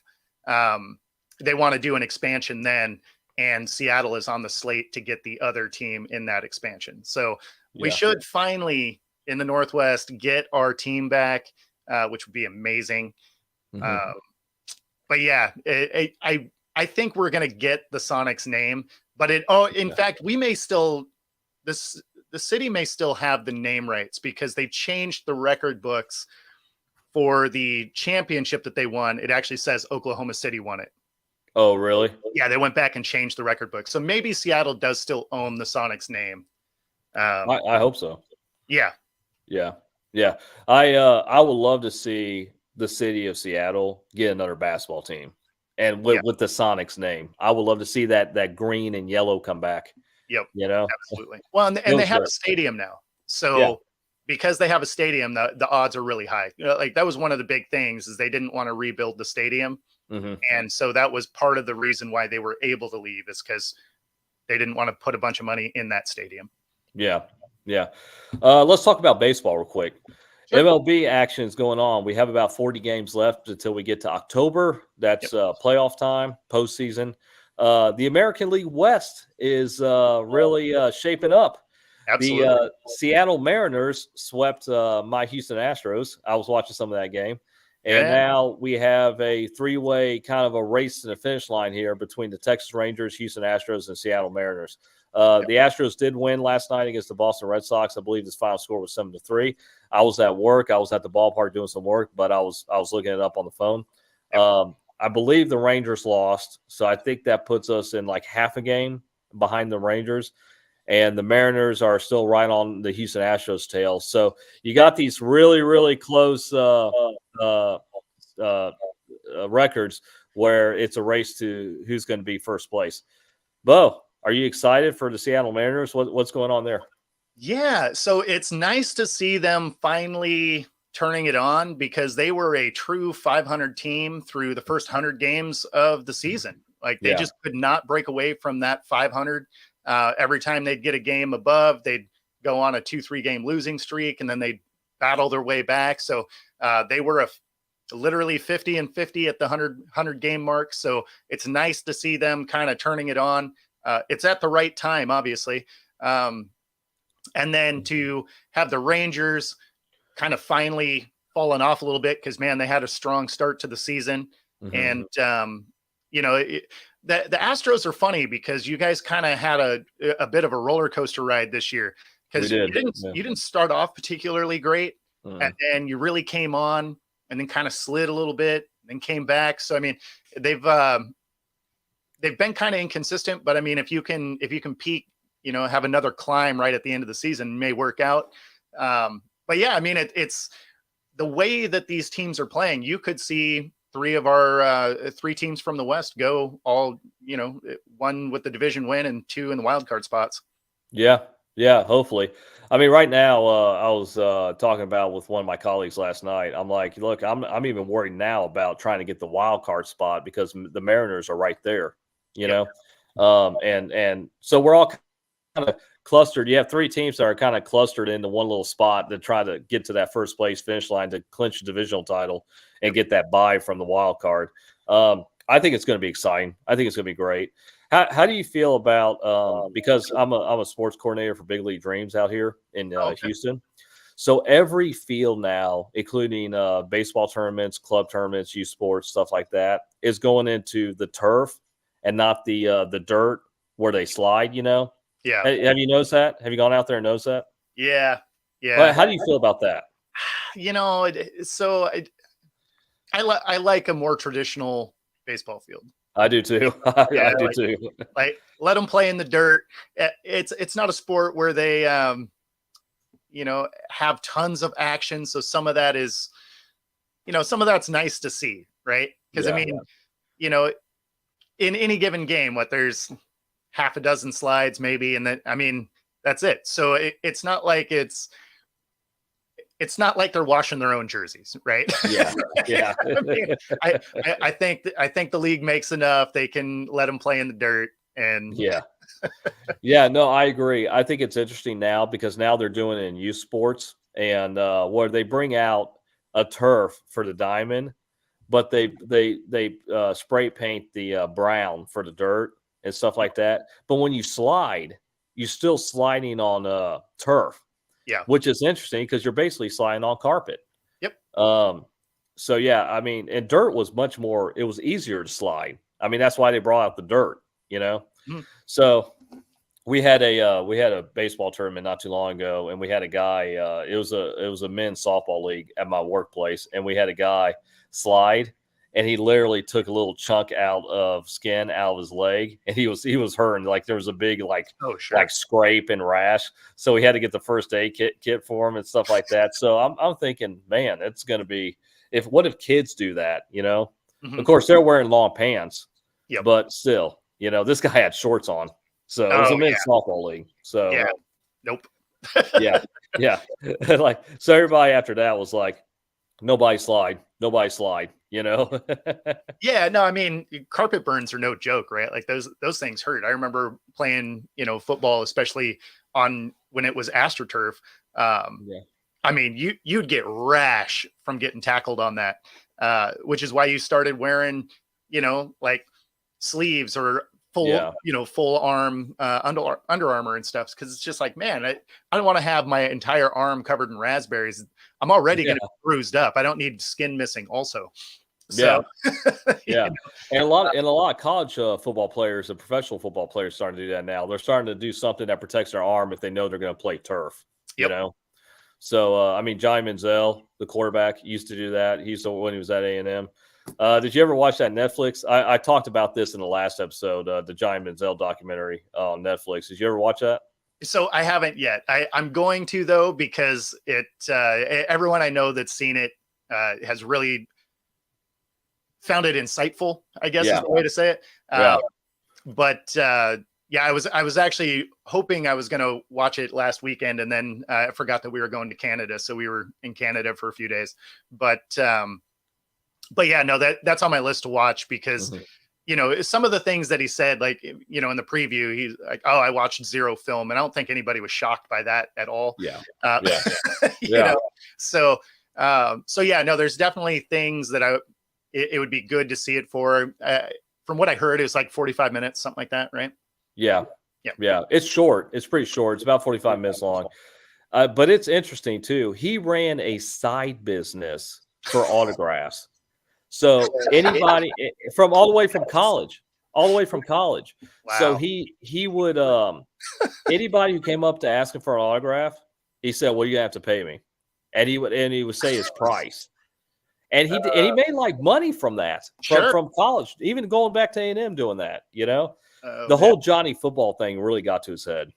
they want to do an expansion then, and Seattle is on the slate to get the other team in that expansion. So we should finally, in the Northwest, get our team back, which would be amazing. But yeah, I think we're going to get the Sonics name, but in fact, we may still, the city may still have the name rights, because they changed the record books for the championship that they won. It actually says Oklahoma City won it. Oh, really? Yeah, they went back and changed the record book. So maybe Seattle does still own the Sonics name. I hope so. Yeah. I would love to see the city of Seattle get another basketball team, and with the Sonics name. I would love to see that green and yellow come back. Yep. Absolutely. Well, and they have a stadium now. So because they have a stadium, the odds are really high. Like that was one of the big things, is they didn't want to rebuild the stadium. And so that was part of the reason why they were able to leave, is because they didn't want to put a bunch of money in that stadium. Yeah. Yeah. Let's talk about baseball real quick. Sure. MLB action is going on. We have about 40 games left until we get to October. That's playoff time, postseason. The American League West is really shaping up. Absolutely. The Seattle Mariners swept my Houston Astros. I was watching some of that game. And now we have a three-way kind of a race to the finish line here between the Texas Rangers, Houston Astros, and Seattle Mariners. The Astros did win last night against the Boston Red Sox. I believe his final score was 7-3. I was at work. I was at the ballpark doing some work, but I was looking it up on the phone. I believe the Rangers lost, so I think that puts us in like half a game behind the Rangers. And the Mariners are still right on the Houston Astros' tail. So you got these really, really close records where it's a race to who's going to be first place. Bo, are you excited for the Seattle Mariners? What's going on there? Yeah, so it's nice to see them finally turning it on because they were a true 500 team through the first 100 games of the season. Like they just could not break away from that 500. Every time they'd get a game above, they'd go on a 2-3 game losing streak, and then they'd battle their way back. So they were literally 50-50 at the 100 game mark. So it's nice to see them kind of turning it on. It's at the right time, obviously. And then to have the Rangers kind of finally fallen off a little bit because, man, they had a strong start to the season. And, the Astros are funny because you guys kind of had a bit of a roller coaster ride this year because you didn't start off particularly great, and then you really came on and then kind of slid a little bit, then came back. So I mean, they've been kind of inconsistent, but I mean, if you can peak, have another climb right at the end of the season, may work out. But yeah, I mean, it's the way that these teams are playing. You could see three teams from the West go all, one with the division win and two in the wild card spots. Yeah. Hopefully. I mean, right now, I was talking about with one of my colleagues last night. I'm like, look, I'm even worried now about trying to get the wild card spot because the Mariners are right there, know, and so we're all kind of clustered. You have three teams that are kind of clustered into one little spot to try to get to that first place finish line to clinch the divisional title and get that bye from the wild card. I think it's going to be exciting. I think it's going to be great. How do you feel about because I'm a sports coordinator for Big League Dreams out here in Houston. So every field now, including baseball tournaments, club tournaments, youth sports, stuff like that, is going into the turf and not the dirt where they slide, Yeah. Have you noticed that? Have you gone out there and noticed that? Yeah. But how do you feel about that? I like a more traditional baseball field. I do too. I do too. Like let them play in the dirt. It's not a sport where they have tons of action. So some of that is, some of that's nice to see, right? Because in any given game, there's half a dozen slides maybe, and then that's it. So it's not like it's not like they're washing their own jerseys, right? Yeah. I think the league makes enough. They can let them play in the dirt, and no, I agree. I think it's interesting now because now they're doing it in youth sports, and where they bring out a turf for the diamond, but they spray paint the brown for the dirt and stuff like that. But when you slide, you're still sliding on turf. Yeah. Which is interesting because you're basically sliding on carpet. Yep. So yeah, and dirt was it was easier to slide. That's why they brought out the dirt, So we had a baseball tournament not too long ago, and we had a guy, it was a men's softball league at my workplace, and we had a guy slide, and he literally took a little chunk skin out of his leg, and he was hurting. Like there was a big like scrape and rash. So we had to get the first aid kit for him and stuff like that. So I'm thinking, man, it's going to be what if kids do that? Of course they're wearing long pants, but still, this guy had shorts on. So it was a men's softball league. So nope. yeah. Like so everybody after that was like, nobody slide. you know? Yeah, no, I mean, carpet burns are no joke, right? Like those things hurt. I remember playing, football, especially on when it was AstroTurf. Yeah. I mean, you'd get rash from getting tackled on that, which is why you started wearing, like sleeves or Yeah. full arm Under Armour and stuff. Because it's just like, man, I don't want to have my entire arm covered in raspberries. I'm already Yeah. going to be bruised up. I don't need skin missing also. Yeah. So, Yeah. And a lot of college football players and professional football players starting to do that now. They're starting to do something that protects their arm if they know they're going to play turf, you know? So, I mean, Johnny Manziel, the quarterback, used to do that. When he was at A&M. Did you ever watch that Netflix? I talked about this in the last episode, the Johnny Manziel documentary on Netflix. Did you ever watch that? So I haven't yet. I'm going to, though, because everyone I know that's seen it has really found it insightful, I guess is the way to say it. But yeah, I was actually hoping I was going to watch it last weekend, and then I forgot that we were going to Canada, so we were in Canada for a few days. But yeah, no, that's on my list to watch because some of the things that he said, like in the preview, he's like, "Oh, I watched zero film," and I don't think anybody was shocked by that at all. Yeah, So yeah, no, there's definitely things that it would be good to see it for. From what I heard, it was like 45 minutes, something like that, right? Yeah. It's short. It's pretty short. It's about 45 minutes long. But it's interesting too. He ran a side business for autographs. So anybody from all the way from college. Wow. So he would anybody who came up to ask him for an autograph, he said, "Well, you have to pay me," and he would say his price. And he made like money from that from college, even going back to A&M doing that, the whole Johnny football thing really got to his head,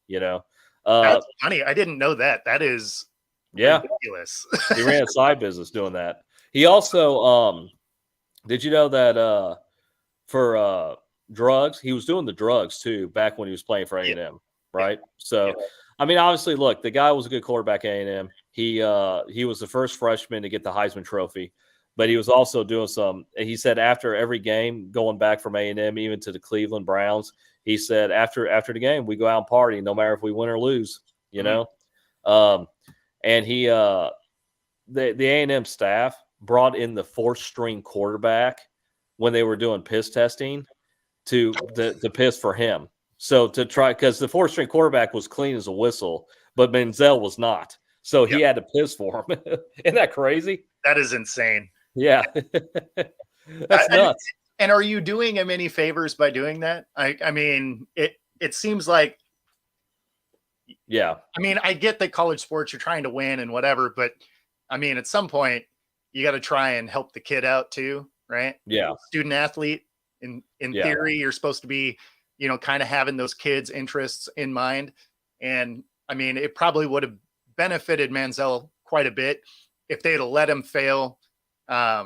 Yeah. That's funny. I didn't know that. That is ridiculous. He ran a side business doing that. He also, did you know that for drugs, he was doing the drugs too back when he was playing for A&M, right? So, I mean, obviously, look, the guy was a good quarterback at A&M. He was the first freshman to get the Heisman Trophy, but he was also doing he said after every game, going back from A&M even to the Cleveland Browns, he said after the game, we go out and party, no matter if we win or lose, know? And he the A&M staff brought in the fourth string quarterback when they were doing piss testing to piss for him. So to try, because the fourth string quarterback was clean as a whistle, but Manziel was not. So he had to piss for him. Isn't that crazy? That is insane. Yeah. That's nuts. And are you doing him any favors by doing that? I mean, it seems like. Yeah. I mean, I get that college sports, you're trying to win and whatever, but I mean, at some point you got to try and help the kid out too, right? Yeah. Student athlete in theory, you're supposed to be, kind of having those kids' interests in mind. And I mean, it probably would have benefited Manziel quite a bit if they had let him fail, had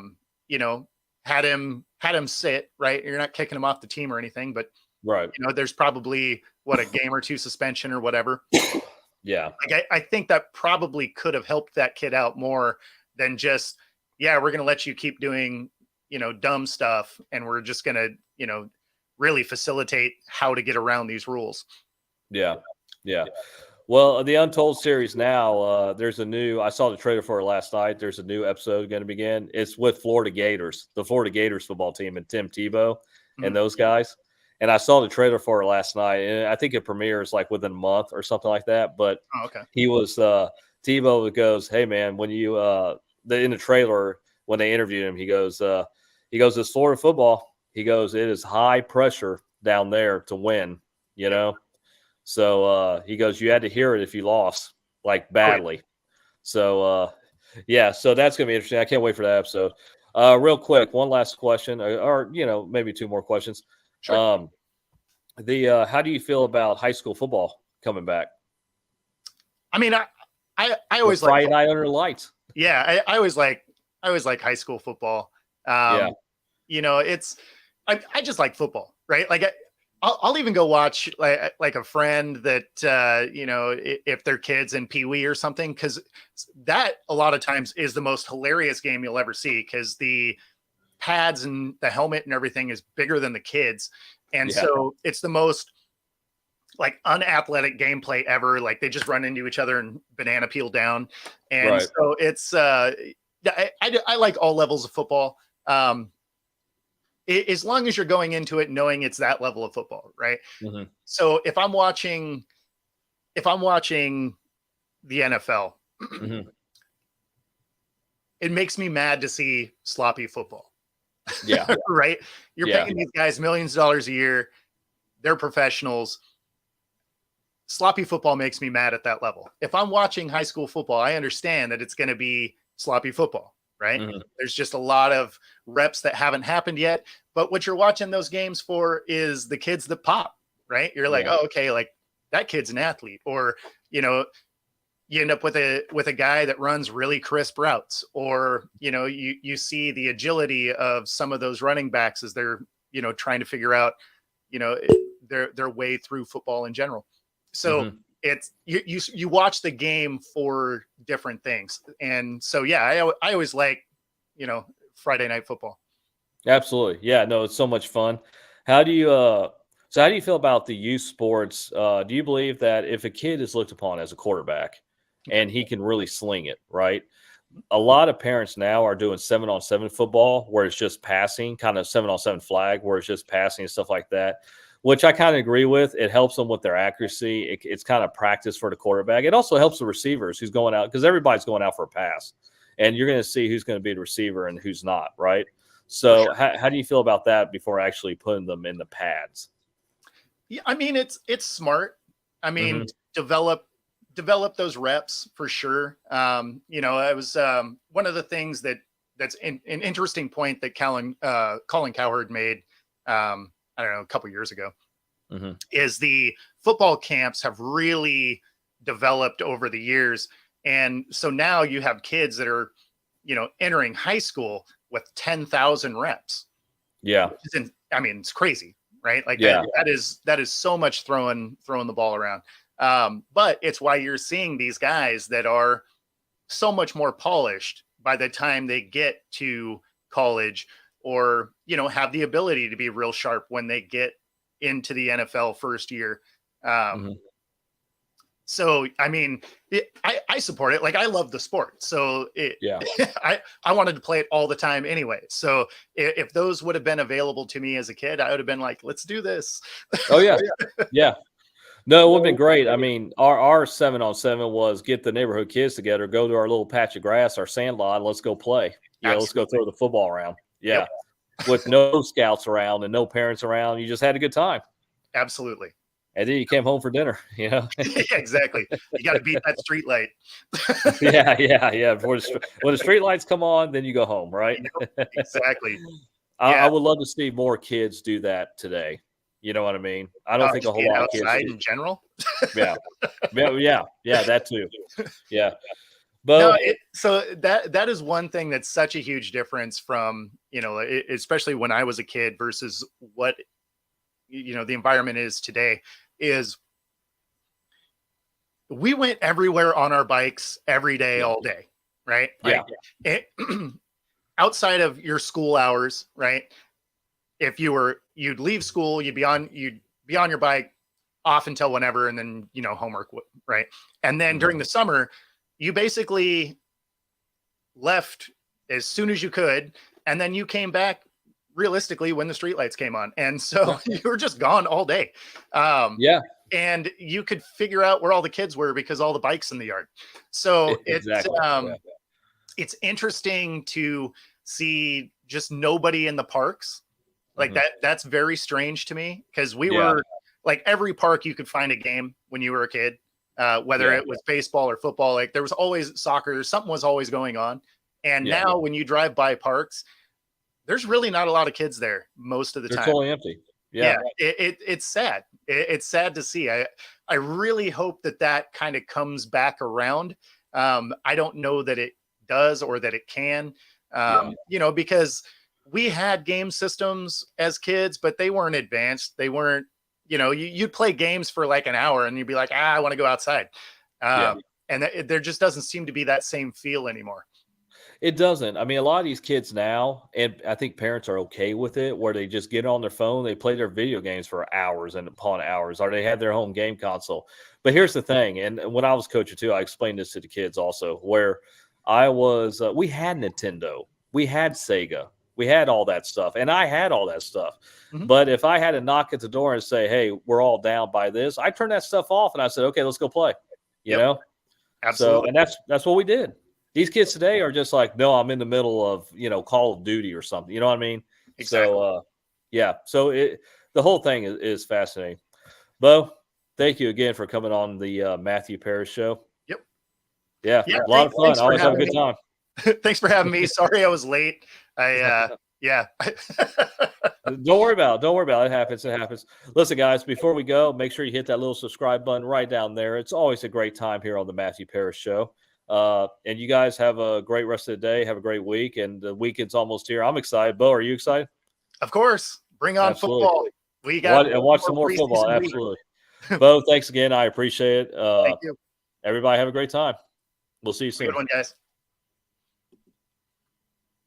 him sit, right? You're not kicking him off the team or anything, but right. There's probably a game or two suspension or whatever. Yeah. Like I think that probably could have helped that kid out more than just, we're going to let you keep doing, dumb stuff. And we're just going to, really facilitate how to get around these rules. Yeah. Yeah. Well, the Untold series now, there's I saw the trailer for it last night. There's a new episode going to begin. It's with Florida Gators, the Florida Gators football team, and Tim Tebow and those guys. And I saw the trailer for it last night, and I think it premieres like within a month or something like that. But he was Tebow goes, "Hey man, when you in the trailer when they interviewed him, he goes, it's Florida football. He goes, it is high pressure down there to win, So he goes, you had to hear it if you lost, like badly. So so that's gonna be interesting. I can't wait for that episode. Real quick, one last question, or maybe two more questions. Sure. How do you feel about high school football coming back? I mean, I always like Friday night under lights. Yeah, I always like high school football. It's I just like football, right? Like I'll even go watch like a friend that if their kids in Pee Wee or something, because that a lot of times is the most hilarious game you'll ever see, because the pads and the helmet and everything is bigger than the kids, and so it's the most like unathletic gameplay ever. Like they just run into each other and banana peel down, and so it's I like all levels of football. As long as you're going into it knowing it's that level of football, right? Mm-hmm. So if I'm watching the NFL, mm-hmm. it makes me mad to see sloppy football. Yeah. Right. You're paying these guys millions of dollars a year. They're professionals. Sloppy football makes me mad at that level. If I'm watching high school football, I understand that it's going to be sloppy football. Right. Mm-hmm. There's just a lot of reps that haven't happened yet. But what you're watching those games for is the kids that pop, right? You're like, oh, okay, like that kid's an athlete. Or, you end up with a guy that runs really crisp routes, or, you see the agility of some of those running backs as they're, trying to figure out, their way through football in general. So mm-hmm. it's you watch the game for different things. And so I always like Friday night football. Absolutely. Yeah, no, it's so much fun. How do you feel about the youth sports? Do you believe that if a kid is looked upon as a quarterback and he can really sling it, right? A lot of parents now are doing 7-on-7 football where it's just passing, kind of 7-on-7 flag where it's just passing and stuff like that, which I kind of agree with. It helps them with their accuracy. It's kind of practice for the quarterback. It also helps the receivers who's going out, because everybody's going out for a pass, and you're going to see who's going to be the receiver and who's not, right? So sure. how do you feel about that before actually putting them in the pads? Yeah, I mean, it's smart. I mean, mm-hmm. develop those reps for sure. I was one of the things that's an interesting point that Colin Cowherd made, I don't know, a couple years ago, is the football camps have really developed over the years. And so now you have kids that are, entering high school with 10,000 reps. Yeah. It's crazy, right? Like that is so much throwing the ball around. But it's why you're seeing these guys that are so much more polished by the time they get to college, or, have the ability to be real sharp when they get into the NFL first year. So, I mean, I support it. Like, I love the sport. So I wanted to play it all the time anyway. So if those would have been available to me as a kid, I would have been like, let's do this. Oh yeah. Yeah. No, it would have been great. I mean, our 7-on-7 was get the neighborhood kids together, go to our little patch of grass, our sand lot, and let's go play. Yeah, let's go throw the football around. Yeah. Yep. With no scouts around and no parents around. You just had a good time. Absolutely. And then you came home for dinner, Yeah, exactly. You got to beat that street light. Yeah. When the street lights come on, then you go home, right? Yep, exactly. I would love to see more kids do that today. You know what I mean? I don't think a whole lot of kids in general. Yeah, that too. Yeah, but so that is one thing that's such a huge difference from, especially when I was a kid versus what the environment is today. Is we went everywhere on our bikes every day, all day, right? Outside of your school hours, right? If you'd leave school, you'd be on your bike off until whenever, and then, homework, right? And then during the summer, you basically left as soon as you could. And then you came back realistically when the streetlights came on. And so you were just gone all day. And you could figure out where all the kids were because all the bikes in the yard. So it's interesting to see just nobody in the parks. Like that's very strange to me, because we were like, every park you could find a game when you were a kid, whether it was baseball or football. Like there was always soccer, something was always going on. And now when you drive by parks, there's really not a lot of kids there most of the time. It's totally empty. It's sad. It's sad to see. I really hope that kind of comes back around. I don't know that it does or that it can, because we had game systems as kids, but they weren't advanced. They weren't you know, you'd play games for like an hour and you'd be like, I want to go outside. And there just doesn't seem to be that same feel anymore. It doesn't. I mean, a lot of these kids now, and I think parents are okay with it, where they just get on their phone, they play their video games for hours and upon hours, or they have their home game console. But here's the thing, and when I was coaching too, I explained this to the kids also, where I was, we had Nintendo, we had Sega, we had all that stuff, and I had all that stuff. Mm-hmm. But if I had to knock at the door and say, hey, we're all down by this, I turned that stuff off and I said, okay, let's go play, you know? Absolutely. So, and that's what we did. These kids today are just like, no, I'm in the middle of, you know, Call of Duty or something. You know what I mean? Exactly. So, yeah. So the whole thing is fascinating. Bo, thank you again for coming on the Matthew Parrish Show. Yep. Yeah. A lot of fun. I always have a good time. Thanks for having me. Sorry I was late. Yeah. Don't worry about it. Don't worry about it. It happens. It happens. Listen, guys, before we go, make sure you hit that little subscribe button right down there. It's always a great time here on the Matthew Parrish Show. And you guys have a great rest of the day. Have a great week. And the weekend's almost here. I'm excited. Bo, are you excited? Of course. Bring on football. We got and watch some more football. Absolutely. Bo, thanks again. I appreciate it. Thank you. Everybody have a great time. We'll see you soon. Good one, guys.